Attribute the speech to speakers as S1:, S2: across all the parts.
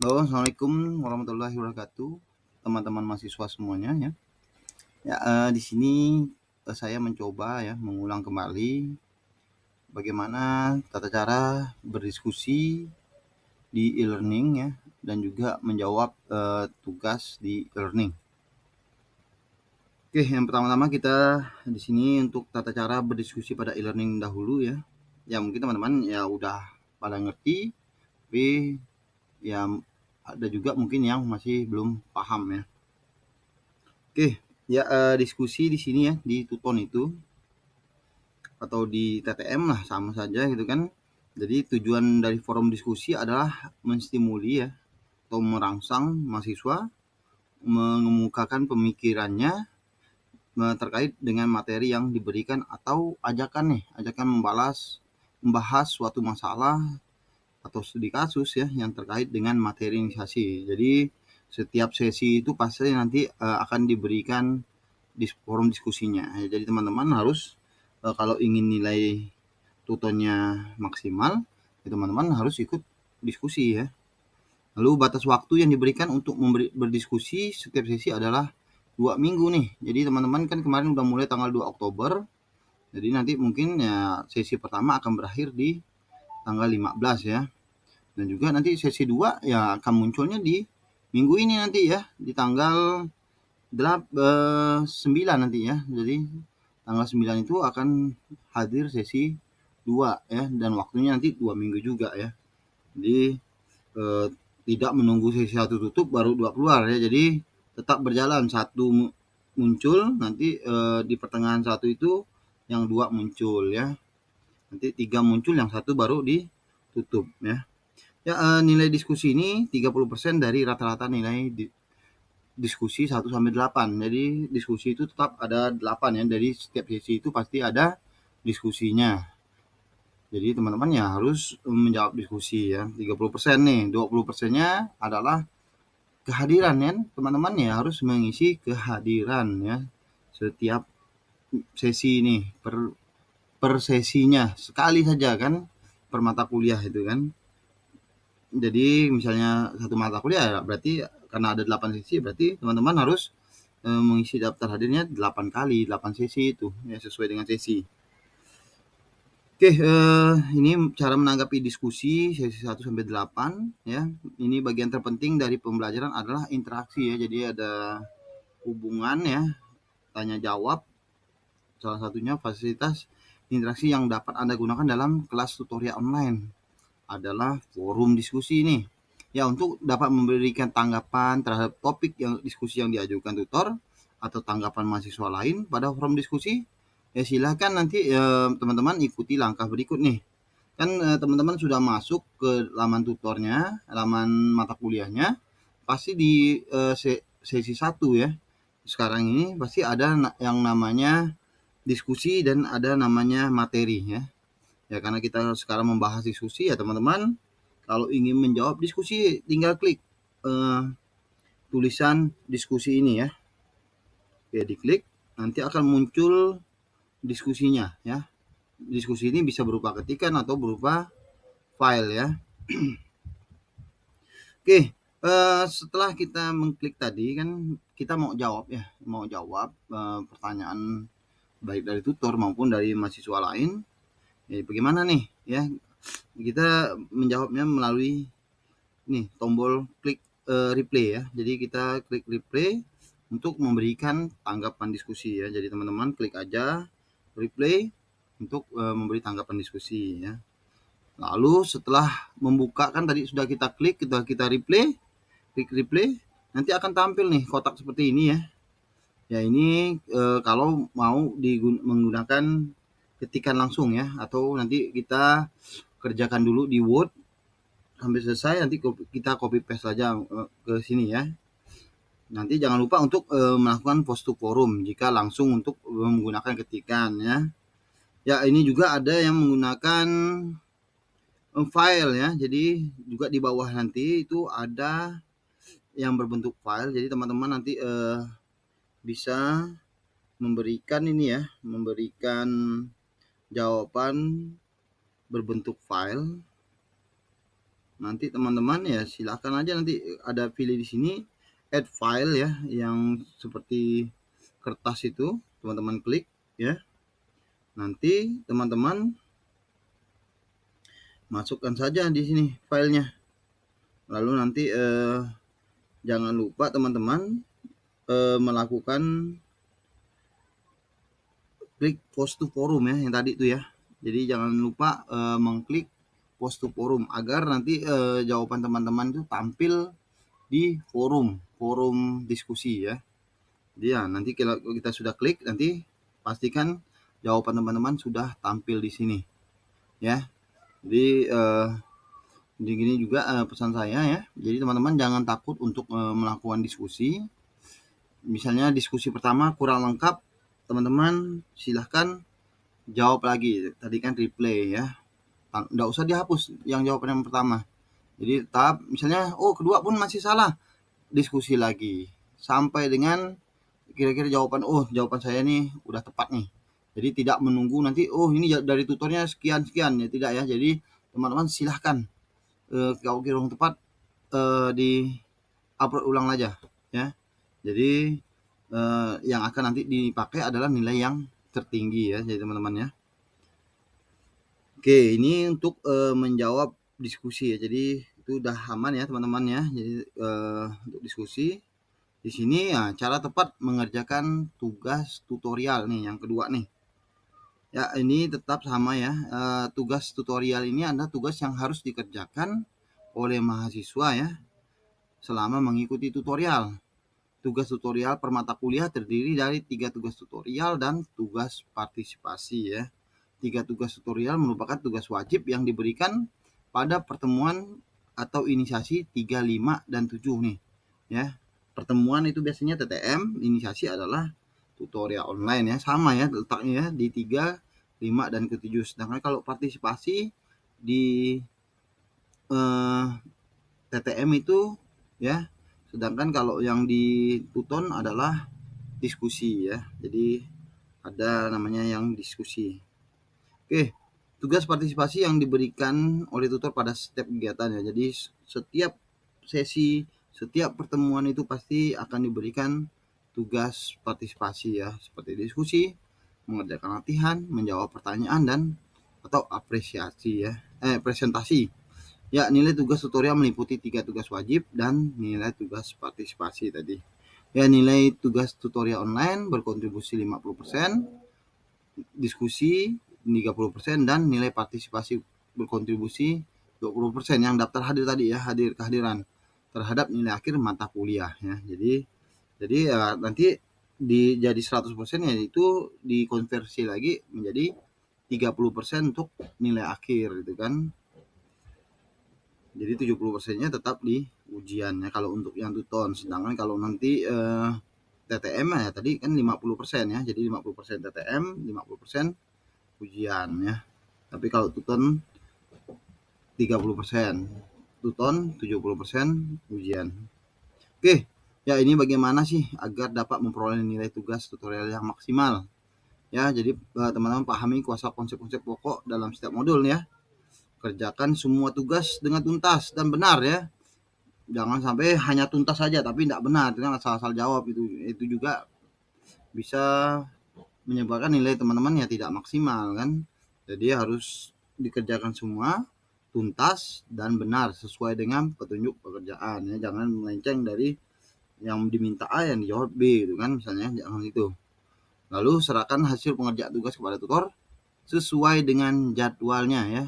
S1: Halo, assalamualaikum warahmatullahi wabarakatuh, teman-teman mahasiswa semuanya ya. Ya, di sini saya mencoba ya mengulang kembali bagaimana tata cara berdiskusi di e-learning ya dan juga menjawab tugas di e-learning. Oke, yang pertama-tama kita di sini untuk tata cara berdiskusi pada e-learning dahulu ya. Ya mungkin teman-teman ya udah pada ngerti, tapi ya ada juga mungkin yang masih belum paham ya. Oke, ya diskusi di sini ya di Tuton itu atau di TTM lah sama saja gitu kan. Jadi tujuan dari forum diskusi adalah menstimuli ya atau merangsang mahasiswa mengemukakan pemikirannya terkait dengan materi yang diberikan atau ajakan membahas suatu masalah atau studi kasus ya yang terkait dengan materi inisiasi. Jadi setiap sesi itu pasti nanti akan diberikan di forum diskusinya. Jadi teman-teman harus kalau ingin nilai tutornya maksimal, ya teman-teman harus ikut diskusi ya. Lalu batas waktu yang diberikan untuk berdiskusi setiap sesi adalah 2 minggu nih. Jadi teman-teman kan kemarin udah mulai tanggal 2 Oktober. Jadi nanti mungkin ya sesi pertama akan berakhir di tanggal 15 ya. Dan juga nanti sesi 2 ya akan munculnya di minggu ini nanti ya, di tanggal 9 nanti ya. Jadi tanggal 9 itu akan hadir sesi 2 ya, dan waktunya nanti 2 minggu juga ya. Jadi eh, tidak menunggu sesi 1 tutup baru 2 keluar ya. Jadi tetap berjalan, satu muncul nanti di pertengahan satu itu yang 2 muncul ya. Nanti 3 muncul, yang satu baru ditutup ya. Ya, nilai diskusi ini 30% dari rata-rata nilai diskusi 1 sampai 8. Jadi diskusi itu tetap ada 8 ya, dari setiap sesi itu pasti ada diskusinya. Jadi teman-teman ya harus menjawab diskusi ya. 30% nih, 20%-nya adalah kehadiran ya. Teman-teman ya harus mengisi kehadiran ya. Setiap sesi ini per sesinya sekali saja kan, per mata kuliah itu kan. Jadi misalnya satu mata kuliah ya berarti karena ada 8 sesi, berarti teman-teman harus mengisi daftar hadirnya 8 kali, 8 sesi itu ya, sesuai dengan sesi. Oke, ini cara menanggapi diskusi sesi 1 sampai 8 ya. Ini bagian terpenting dari pembelajaran adalah interaksi ya. Jadi ada hubungan ya, tanya jawab. Salah satunya fasilitas interaksi yang dapat Anda gunakan dalam kelas tutorial online adalah forum diskusi ini. Ya, untuk dapat memberikan tanggapan terhadap topik yang diskusi yang diajukan tutor atau tanggapan mahasiswa lain pada forum diskusi, ya silakan nanti teman-teman ikuti langkah berikut nih. Kan teman-teman sudah masuk ke laman tutornya, laman mata kuliahnya, pasti di sesi 1 ya. Sekarang ini pasti ada yang namanya diskusi dan ada namanya materi ya. Ya karena kita sekarang membahas diskusi ya teman-teman, kalau ingin menjawab diskusi tinggal klik eh, tulisan diskusi ini ya. Oke, diklik nanti akan muncul diskusinya ya. Diskusi ini bisa berupa ketikan atau berupa file ya. Oke, setelah kita mengklik tadi kan kita mau jawab ya, mau jawab pertanyaan baik dari tutor maupun dari mahasiswa lain. Ya, bagaimana nih ya? Kita menjawabnya melalui nih tombol klik replay ya. Jadi kita klik replay untuk memberikan tanggapan diskusi ya. Jadi teman-teman klik aja replay untuk memberi tanggapan diskusi ya. Lalu setelah membuka kan tadi sudah kita klik, kita replay, klik replay, nanti akan tampil nih kotak seperti ini ya. Ya ini kalau mau menggunakan ketikan langsung ya, atau nanti kita kerjakan dulu di Word sampai selesai, nanti kita copy paste saja ke sini ya. Nanti jangan lupa untuk melakukan post to forum jika langsung untuk menggunakan ketikan ya. Ya ini juga ada yang menggunakan file ya. Jadi juga di bawah nanti itu ada yang berbentuk file. Jadi teman-teman nanti bisa memberikan ini ya, memberikan jawaban berbentuk file nanti teman-teman ya silakan aja, nanti ada pilih di sini add file ya, yang seperti kertas itu teman-teman klik ya. Nanti teman-teman masukkan saja di sini filenya. Lalu nanti jangan lupa teman-teman melakukan klik post to forum ya, yang tadi itu ya. Jadi jangan lupa mengklik post to forum agar nanti jawaban teman-teman itu tampil di forum diskusi ya. Jadi ya nanti kita sudah klik, nanti pastikan jawaban teman-teman sudah tampil di sini ya. Jadi gini juga pesan saya ya. Jadi teman-teman jangan takut untuk melakukan diskusi. Misalnya diskusi pertama kurang lengkap, teman-teman silahkan jawab lagi. Tadi kan replay ya. Nggak usah dihapus yang jawaban yang pertama. Jadi tetap misalnya kedua pun masih salah, diskusi lagi sampai dengan kira-kira jawaban saya nih udah tepat nih. Jadi tidak menunggu nanti ini dari tutornya sekian ya, tidak ya. Jadi teman-teman silahkan kalau kira tepat di upload ulang aja ya. Jadi yang akan nanti dipakai adalah nilai yang tertinggi ya, jadi teman-teman ya. Oke, ini untuk menjawab diskusi ya. Jadi itu udah aman ya teman-teman ya. Jadi untuk diskusi di sini ya, cara tepat mengerjakan tugas tutorial nih yang kedua nih. Ya, ini tetap sama ya. Tugas tutorial ini adalah tugas yang harus dikerjakan oleh mahasiswa ya selama mengikuti tutorial. Tugas tutorial per mata kuliah terdiri dari 3 tugas tutorial dan tugas partisipasi ya. 3 tugas tutorial merupakan tugas wajib yang diberikan pada pertemuan atau inisiasi 3, 5, dan 7 nih ya. Pertemuan itu biasanya TTM, inisiasi adalah tutorial online ya, sama ya letaknya ya di 3, 5, dan ke-7. Sedangkan kalau partisipasi di TTM itu ya, sedangkan kalau yang di Tuton adalah diskusi ya. Jadi ada namanya yang diskusi. Oke, tugas partisipasi yang diberikan oleh tutor pada setiap kegiatan ya. Jadi setiap sesi, setiap pertemuan itu pasti akan diberikan tugas partisipasi ya, seperti diskusi, mengerjakan latihan, menjawab pertanyaan, dan atau apresiasi ya, presentasi. Ya, nilai tugas tutorial meliputi 3 tugas wajib dan nilai tugas partisipasi tadi. Ya, nilai tugas tutorial online berkontribusi 50%, diskusi 30%, dan nilai partisipasi berkontribusi 20% yang daftar hadir tadi ya, kehadiran terhadap nilai akhir mata kuliah ya. Jadi ya nanti jadi 100% ya itu dikonversi lagi menjadi 30% untuk nilai akhir gitu kan. Jadi 70%-nya tetap di ujian ya kalau untuk yang Tuton. Sedangkan kalau nanti TTM ya tadi kan 50% ya. Jadi 50% TTM, 50% ujian ya. Tapi kalau Tuton 30%, Tuton 70% ujian. Oke, ya ini bagaimana sih agar dapat memperoleh nilai tugas tutorial yang maksimal. Ya, jadi teman-teman pahami konsep-konsep pokok dalam setiap modul ya. Kerjakan semua tugas dengan tuntas dan benar ya. Jangan sampai hanya tuntas saja tapi tidak benar, dengan asal-asal jawab itu juga bisa menyebabkan nilai teman-teman ya tidak maksimal kan. Jadi harus dikerjakan semua tuntas dan benar sesuai dengan petunjuk pekerjaan ya. Jangan melenceng dari yang diminta A yang dijawab B gitu kan misalnya, jangan itu. Lalu serahkan hasil pengerjaan tugas kepada tutor sesuai dengan jadwalnya ya.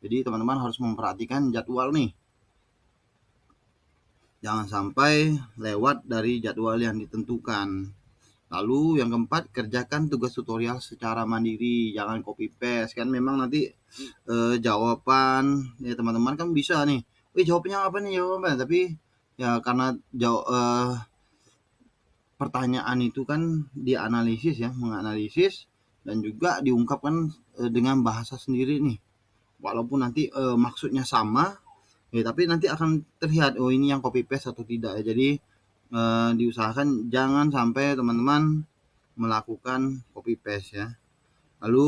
S1: Jadi teman-teman harus memperhatikan jadwal nih. Jangan sampai lewat dari jadwal yang ditentukan. Lalu yang keempat, kerjakan tugas tutorial secara mandiri, jangan copy paste kan. Memang nanti jawaban ya teman-teman kan bisa nih, jawabnya apa nih jawabannya, tapi ya karena pertanyaan itu kan dianalisis ya, menganalisis dan juga diungkapkan dengan bahasa sendiri nih. Walaupun nanti maksudnya sama, ya tapi nanti akan terlihat ini yang copy paste atau tidak ya. Jadi diusahakan jangan sampai teman-teman melakukan copy paste ya. Lalu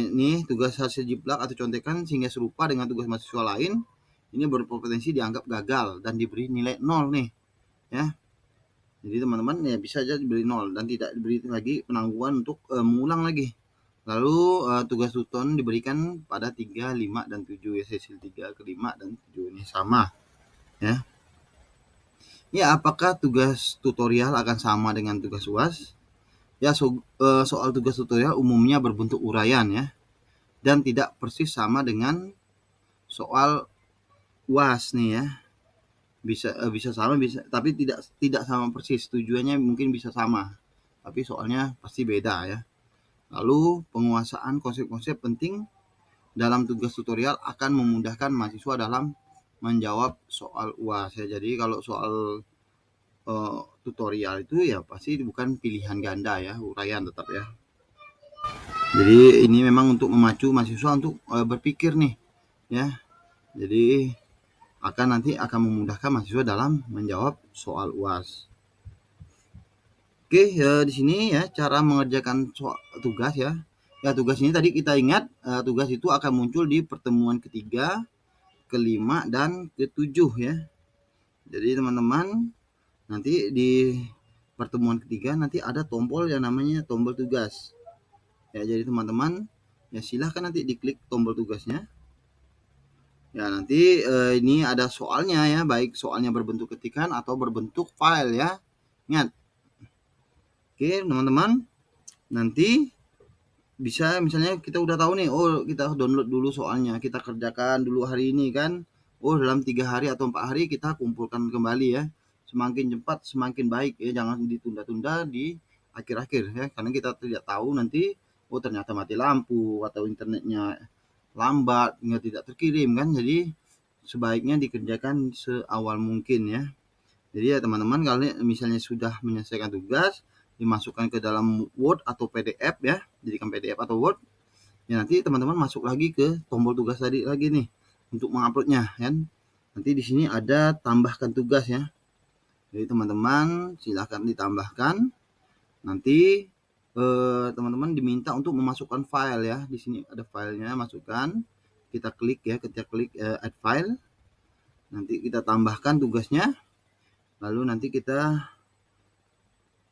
S1: ini tugas hasil jiplak atau contekan sehingga serupa dengan tugas mahasiswa lain. ini berpotensi dianggap gagal dan diberi nilai 0 nih ya. Jadi teman-teman ya bisa aja diberi 0 dan tidak diberi lagi penangguhan untuk mengulang lagi. Lalu tugas tuton diberikan pada 3, 5, dan 7 ya, sesi 3 ke 5 dan 7 ini sama ya. Ya, apakah tugas tutorial akan sama dengan tugas UAS? Ya, soal tugas tutorial umumnya berbentuk uraian ya dan tidak persis sama dengan soal UAS nih ya. Bisa sama, bisa, tapi tidak sama persis. Tujuannya mungkin bisa sama, tapi soalnya pasti beda ya. Lalu penguasaan konsep-konsep penting dalam tugas tutorial akan memudahkan mahasiswa dalam menjawab soal UAS ya. Jadi kalau soal tutorial itu ya pasti bukan pilihan ganda ya, uraian tetap ya. Jadi ini memang untuk memacu mahasiswa untuk berpikir nih ya. Jadi nanti akan memudahkan mahasiswa dalam menjawab soal UAS. Oke, di sini ya cara mengerjakan tugas ya. Ya, tugas ini tadi kita ingat tugas itu akan muncul di pertemuan ketiga, kelima, dan ketujuh ya. Jadi teman-teman nanti di pertemuan ketiga nanti ada tombol yang namanya tombol tugas. Ya, jadi teman-teman ya silahkan nanti diklik tombol tugasnya. Ya, nanti ini ada soalnya ya, baik soalnya berbentuk ketikan atau berbentuk file ya. Ingat. Oke, teman-teman. Nanti bisa misalnya kita udah tahu nih, oh kita download dulu soalnya, kita kerjakan dulu hari ini kan. Oh, dalam 3 hari atau 4 hari kita kumpulkan kembali ya. Semakin cepat semakin baik ya, jangan ditunda-tunda di akhir-akhir ya, karena kita tidak tahu nanti oh ternyata mati lampu atau internetnya lambat hingga tidak terkirim kan. Jadi sebaiknya dikerjakan seawal mungkin ya. Jadi ya teman-teman, kalau misalnya sudah menyelesaikan tugas, dimasukkan ke dalam Word atau PDF ya, jadikan PDF atau Word. Ya nanti teman-teman masuk lagi ke tombol tugas tadi lagi nih untuk menguploadnya kan. Nanti di sini ada tambahkan tugas ya. Jadi teman-teman silahkan ditambahkan. Nanti teman-teman diminta untuk memasukkan file ya. Di sini ada filenya, masukkan. Kita klik ya, ketika klik add file. Nanti kita tambahkan tugasnya. Lalu nanti kita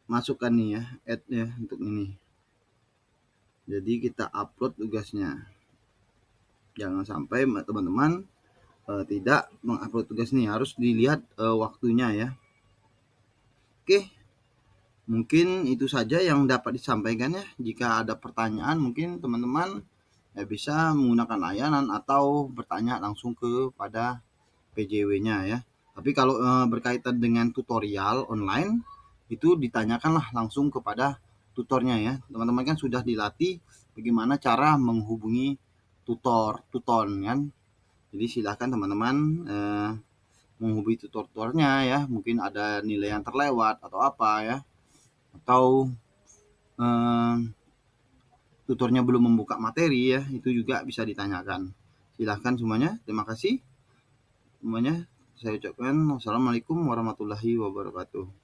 S1: masukkan nih ya, add ya untuk ini. Jadi kita upload tugasnya. Jangan sampai teman-teman tidak mengupload tugas nih, harus dilihat waktunya ya. Oke, mungkin itu saja yang dapat disampaikan ya. Jika ada pertanyaan mungkin teman-teman bisa menggunakan layanan atau bertanya langsung kepada PJW-nya ya. Tapi kalau berkaitan dengan tutorial online itu ditanyakanlah langsung kepada tutornya ya. Teman-teman kan sudah dilatih bagaimana cara menghubungi tuton kan. Jadi silahkan teman-teman menghubungi tutornya ya. Mungkin ada nilai yang terlewat atau apa ya. Atau tutornya belum membuka materi ya, itu juga bisa ditanyakan. Silahkan semuanya. Terima kasih semuanya. Saya ucapkan wassalamualaikum warahmatullahi wabarakatuh.